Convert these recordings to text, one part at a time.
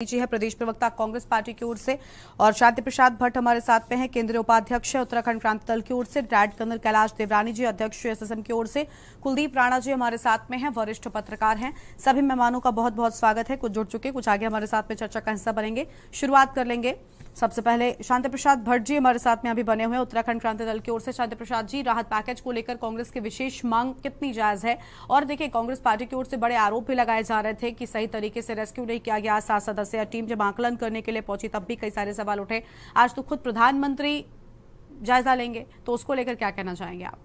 जी है प्रदेश प्रवक्ता कांग्रेस पार्टी की ओर से, और शांति प्रसाद भट्ट हमारे साथ में हैं, केंद्रीय उपाध्यक्ष है उत्तराखंड क्रांति दल की ओर से, ब्रिगेडियर कर्नल कैलाश देवरानी जी अध्यक्ष एसएसएम की ओर से, कुलदीप राणा जी हमारे साथ में हैं, वरिष्ठ पत्रकार हैं। सभी मेहमानों का बहुत बहुत स्वागत है। कुछ जुड़ चुके, कुछ आगे हमारे साथ में चर्चा का हिस्सा बनेंगे। शुरुआत कर लेंगे सबसे पहले शांति प्रसाद भट्ट जी हमारे साथ में अभी बने हुए हैं उत्तराखंड क्रांति दल की ओर से। शांति प्रसाद जी, राहत पैकेज को लेकर कांग्रेस की विशेष मांग कितनी जायज है? और देखिए, कांग्रेस पार्टी की ओर से बड़े आरोप भी लगाए जा रहे थे कि सही तरीके से रेस्क्यू नहीं किया गया। 7 सदस्यीय टीम जब आकलन करने के लिए पहुंची तब भी कई सारे सवाल उठे। आज तो खुद प्रधानमंत्री जायजा लेंगे, तो उसको लेकर क्या कहना चाहेंगे आप?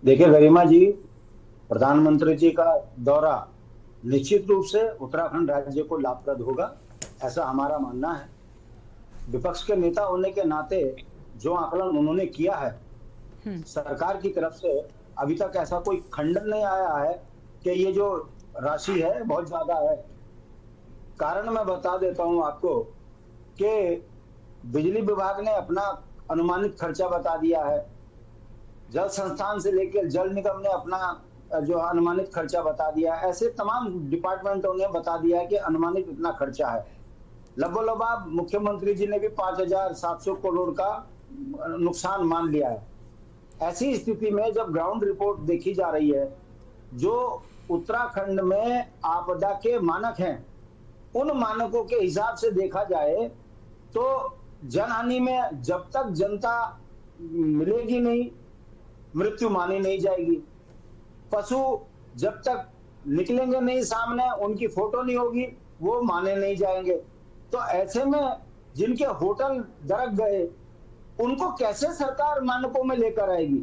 देखिए गरिमा जी, प्रधानमंत्री जी का दौरा निश्चित रूप से उत्तराखंड राज्य को लाभप्रद होगा, ऐसा हमारा मानना है। विपक्ष के नेता होने के नाते जो आकलन उन्होंने किया है, सरकार की तरफ से अभी तक ऐसा कोई खंडन नहीं आया है कि ये जो राशि है बहुत ज्यादा है। कारण मैं बता देता हूं आपको कि बिजली विभाग ने अपना अनुमानित खर्चा बता दिया है, जल संस्थान से लेकर जल निगम ने अपना जो अनुमानित खर्चा बता दिया है, ऐसे तमाम डिपार्टमेंटों ने बता दिया है कि अनुमानित इतना खर्चा है। लगभग मुख्यमंत्री जी ने भी 5,700 करोड़ का नुकसान मान लिया है। ऐसी स्थिति में जब ग्राउंड रिपोर्ट देखी जा रही है, जो उत्तराखंड में आपदा के मानक हैं, उन मानकों के हिसाब से देखा जाए तो जनहानि में जब तक जनता मिलेगी नहीं, मृत्यु मानी नहीं जाएगी। पशु जब तक निकलेंगे नहीं सामने, उनकी फोटो नहीं होगी, वो माने नहीं जाएंगे। तो ऐसे में जिनके होटल दरक गए, उनको कैसे सरकार मानकों में लेकर आएगी?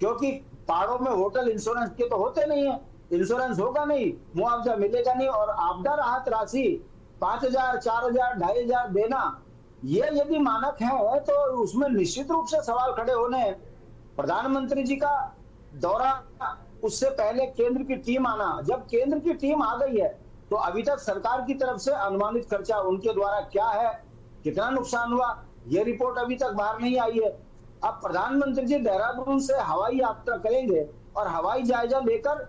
क्योंकि पहाड़ों में होटल इंश्योरेंस के तो होते नहीं है, इंश्योरेंस होगा नहीं, मुआवजा मिलेगा नहीं। और आपदा राहत राशि 5,000, 4,000, 2,500 देना, ये यदि मानक है तो उसमें निश्चित रूप से सवाल खड़े होने हैं। प्रधानमंत्री जी का दौरा, उससे पहले केंद्र की टीम आना, जब केंद्र की टीम आ गई है तो अभी तक सरकार की तरफ से अनुमानित खर्चा उनके द्वारा क्या है, कितना नुकसान हुआ, ये रिपोर्ट अभी तक बाहर नहीं आई है। अब प्रधानमंत्री जी देहरादून से हवाई यात्रा करेंगे और हवाई जायजा लेकर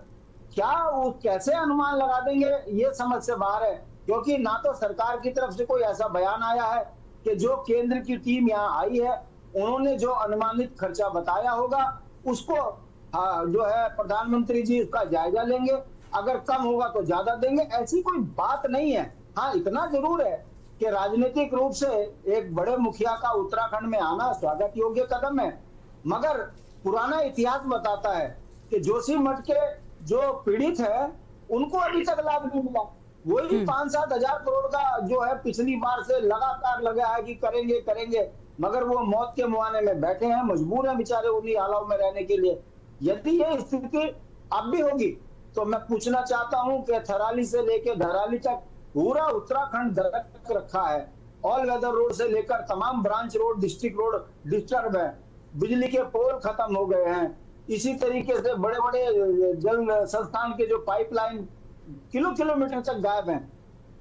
क्या वो कैसे अनुमान लगा देंगे, ये समझ से बाहर है। क्योंकि ना तो सरकार की तरफ से कोई ऐसा बयान आया है कि जो केंद्र की टीम यहाँ आई है उन्होंने जो अनुमानित खर्चा बताया होगा उसको जो है प्रधानमंत्री जी उसका जायजा लेंगे, अगर कम होगा तो ज्यादा देंगे, ऐसी कोई बात नहीं है। हाँ, इतना जरूर है कि राजनीतिक रूप से एक बड़े मुखिया का उत्तराखंड में आना स्वागत योग्य कदम है, मगर पुराना इतिहास बताता है कि जोशीमठ के जो पीड़ित है उनको अभी तक लाभ नहीं मिला। वही 5-7 हजार करोड़ का जो है पिछली बार से लगातार लगा है कि करेंगे करेंगे, मगर वो मौत के मुआने में बैठे हैं, मजबूर हैं बेचारे उन्हीं हालात में रहने के लिए। यदि ये स्थिति अब भी होगी तो मैं पूछना चाहता हूं कि थराली से लेकर धराली तक पूरा उत्तराखंड दरक रखा है। ऑल वेदर रोड से लेकर तमाम branch road, district road disturb है, बिजली के पोल खत्म हो गए हैं। इसी तरीके से बड़े बड़े जल संस्थान के जो पाइपलाइन किलोमीटर तक गायब हैं।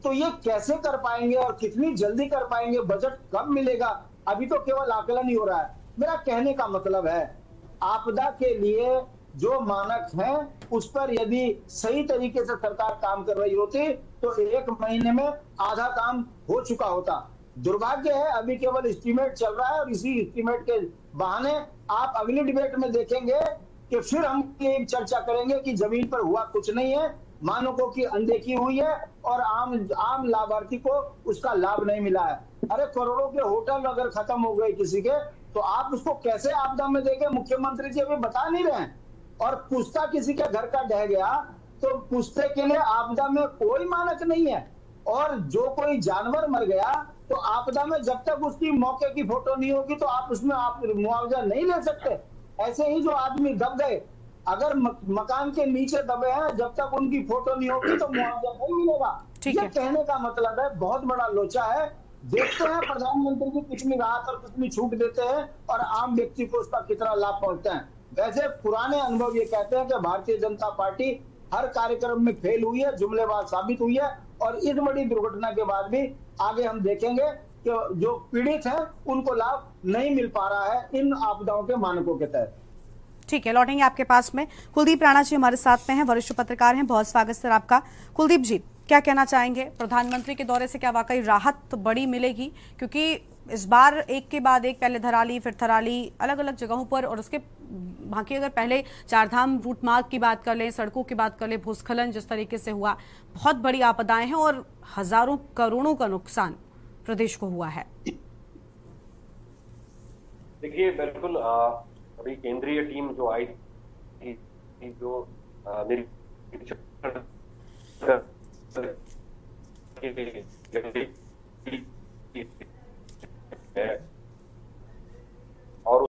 तो ये कैसे कर पाएंगे और कितनी जल्दी कर पाएंगे, बजट कब मिलेगा, अभी तो केवल आकलन ही हो रहा है। मेरा कहने का मतलब है, आपदा के लिए जो मानक हैं उस पर यदि सही तरीके से सरकार काम कर रही होती तो 1 महीने में आधा काम हो चुका होता। दुर्भाग्य है अभी केवल एस्टीमेट चल रहा है, और इसी एस्टीमेट के बहाने आप अगली डिबेट में देखेंगे कि फिर हम ये चर्चा करेंगे कि जमीन पर हुआ कुछ नहीं है, मानकों की अनदेखी हुई है और आम लाभार्थी को उसका लाभ नहीं मिला है। अरे करोड़ों के होटल अगर खत्म हो गए किसी के, तो आप उसको कैसे आपदा में देंगे? मुख्यमंत्री जी अभी बता नहीं रहे हैं। और पुश्ता किसी के घर का ढह गया तो पुश्ते के लिए आपदा में कोई मानक नहीं है। और जो कोई जानवर मर गया तो आपदा में जब तक उसकी मौके की फोटो नहीं होगी तो आप उसमें आप मुआवजा नहीं ले सकते। ऐसे ही जो आदमी दब गए, अगर मकान के नीचे दबे हैं, जब तक उनकी फोटो नहीं होगी तो मुआवजा नहीं मिलेगा। ये कहने का मतलब है बहुत बड़ा लोचा है। देखते हैं प्रधानमंत्री जी कितनी राहत और कितनी छूट देते हैं और आम व्यक्ति को उसका कितना लाभ पहुंचता है। वैसे पुराने अनुभव ये कहते हैं कि भारतीय जनता पार्टी हर कार्यक्रम में फेल हुई है, जुमलेबाज साबित हुई है, और इस बड़ी दुर्घटना के बाद भी आगे हम देखेंगे कि जो पीड़ित हैं उनको लाभ नहीं मिल पा रहा है इन आपदाओं के मानकों के तहत। ठीक है, लौटेंगे आपके पास में। कुलदीप राणा जी हमारे साथ में हैं, वरिष्ठ पत्रकार हैं, बहुत स्वागत सर आपका। कुलदीप जी, क्या कहना चाहेंगे? प्रधानमंत्री के दौरे से क्या वाकई राहत बड़ी मिलेगी? क्योंकि इस बार एक के बाद एक, पहले धराली फिर थराली, अलग अलग जगहों पर, और उसके बाकी अगर पहले चारधाम रूट मार्ग की बात कर लें, सड़कों की बात कर लें, भूस्खलन जिस तरीके से हुआ, बहुत बड़ी आपदाएं हैं और हजारों करोड़ों का नुकसान प्रदेश को हुआ है। देखिए, बिल्कुल अभी केंद्रीय टीम जो आई थी, जो निरीक्षण